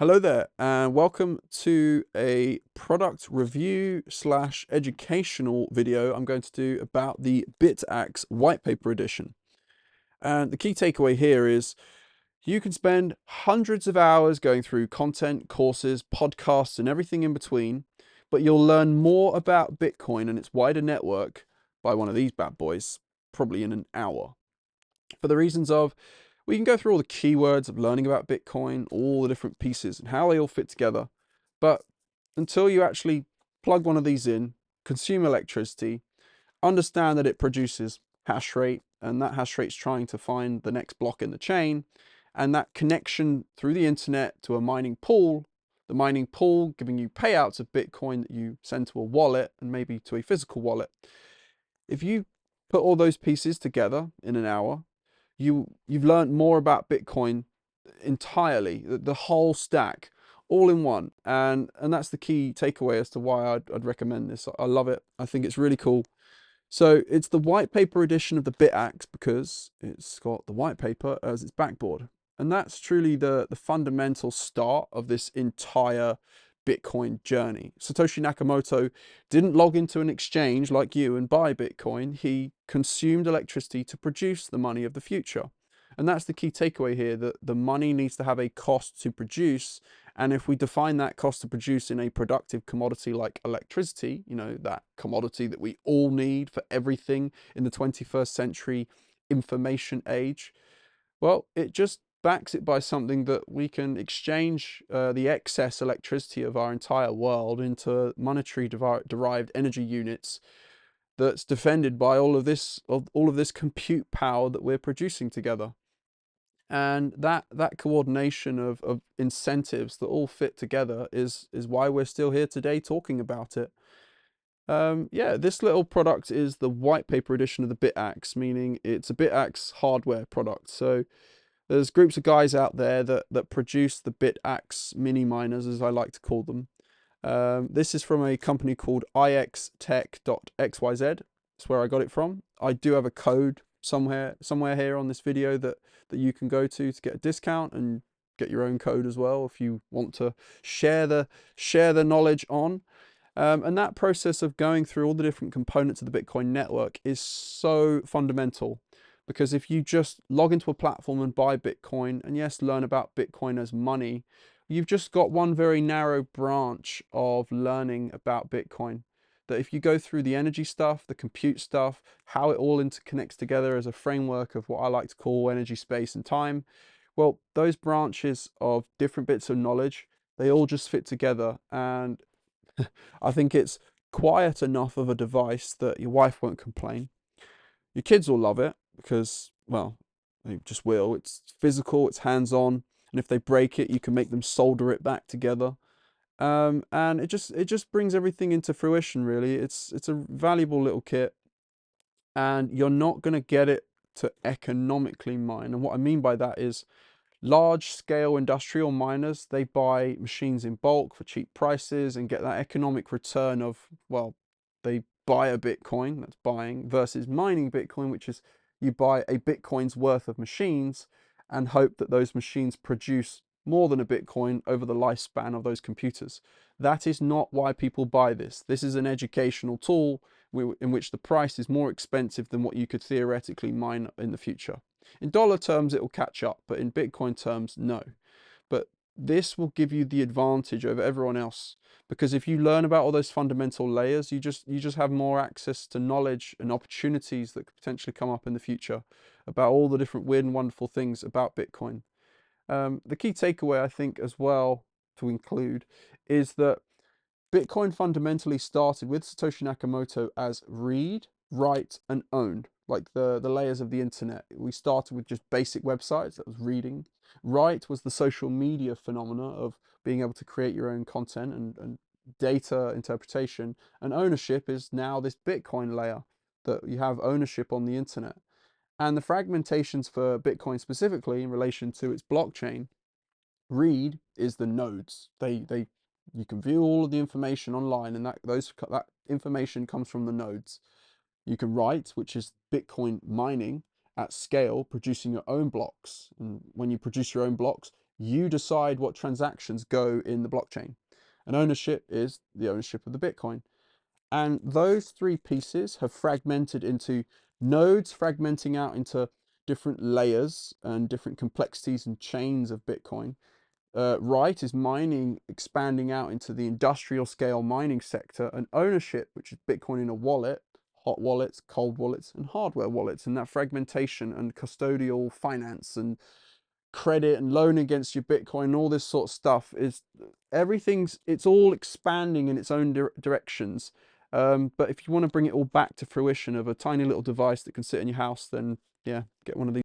Hello there, and welcome to a product review slash educational video I'm going to do about the Bitaxe Whitepaper edition. And the key takeaway here is you can spend hundreds of hours going through content, courses, podcasts, and everything in between, but you'll learn more about Bitcoin and its wider network by one of these bad boys, probably in an hour. For the reasons of, we can go through all the keywords of learning about Bitcoin, all the different pieces and how they all fit together. But until you actually plug one of these in, consume electricity, understand that it produces hash rate, and that hash rate is trying to find the next block in the chain, and that connection through the internet to a mining pool, the mining pool giving you payouts of Bitcoin that you send to a wallet and maybe to a physical wallet. If you put all those pieces together in an hour, you've learned more about Bitcoin entirely, the whole stack, all in one, and that's the key takeaway as to why I'd recommend this. I love it. I think it's really cool. So it's the white paper edition of the Bitaxe because it's got the white paper as its backboard, and that's truly the fundamental start of this entire Bitcoin journey. Satoshi Nakamoto didn't log into an exchange like you and buy Bitcoin. He consumed electricity to produce the money of the future. And that's the key takeaway here, that the money needs to have a cost to produce. And if we define that cost to produce in a productive commodity like electricity, you know, that commodity that we all need for everything in the 21st century information age, well, it just backs it by something that we can exchange the excess electricity of our entire world into monetary derived energy units that's defended by all of this compute power that we're producing together. And that coordination of incentives that all fit together is why we're still here today talking about it. Yeah, this little product is the white paper edition of the Bitaxe, meaning it's a Bitaxe hardware product. So there's groups of guys out there that produce the Bitaxe Mini Miners, as I like to call them. This is from a company called ixtech.xyz. That's where I got it from. I do have a code somewhere here on this video that you can go to get a discount and get your own code as well if you want to share the knowledge on. And that process of going through all the different components of the Bitcoin network is so fundamental, because if you just log into a platform and buy Bitcoin and yes, learn about Bitcoin as money, you've just got one very narrow branch of learning about Bitcoin. That if you go through the energy stuff, the compute stuff, how it all interconnects together as a framework of what I like to call energy, space, and time, well, those branches of different bits of knowledge, they all just fit together. And I think it's quiet enough of a device that your wife won't complain. Your kids will love it because, well, they just will. It's physical, it's hands-on, and if they break it, you can make them solder it back together. And it just brings everything into fruition, really. It's a valuable little kit, and you're not going to get it to economically mine. And what I mean by that is large scale industrial miners, they buy machines in bulk for cheap prices and get that economic return of, well, they buy a Bitcoin, that's buying, versus mining Bitcoin, which is you buy a Bitcoin's worth of machines and hope that those machines produce more than a Bitcoin over the lifespan of those computers. That is not why people buy this. This is an educational tool in which the price is more expensive than what you could theoretically mine in the future. In dollar terms, it will catch up, but in Bitcoin terms, no. But this will give you the advantage over everyone else, because if you learn about all those fundamental layers, you just have more access to knowledge and opportunities that could potentially come up in the future about all the different weird and wonderful things about Bitcoin. The key takeaway, I think, as well to include, is that Bitcoin fundamentally started with Satoshi Nakamoto as read, write, and own, like the layers of the internet. We started with just basic websites, that was reading. Write was the social media phenomena of being able to create your own content and data interpretation. And ownership is now this Bitcoin layer, that you have ownership on the internet. And the fragmentations for Bitcoin specifically in relation to its blockchain, read is the nodes. You can view all of the information online, and that information comes from the nodes. You can write, which is Bitcoin mining at scale, producing your own blocks. And when you produce your own blocks, You decide what transactions go in the blockchain. And ownership is the ownership of the Bitcoin. And those three pieces have fragmented into nodes, fragmenting out into different layers and different complexities and chains of Bitcoin. Right is mining, expanding out into the industrial scale mining sector, and ownership, which is Bitcoin in a wallet, hot wallets, cold wallets, and hardware wallets. And that fragmentation and custodial finance and credit and loan against your Bitcoin and all this sort of stuff is it's all expanding in its own directions. But if you want to bring it all back to fruition of a tiny little device that can sit in your house, then yeah, get one of these.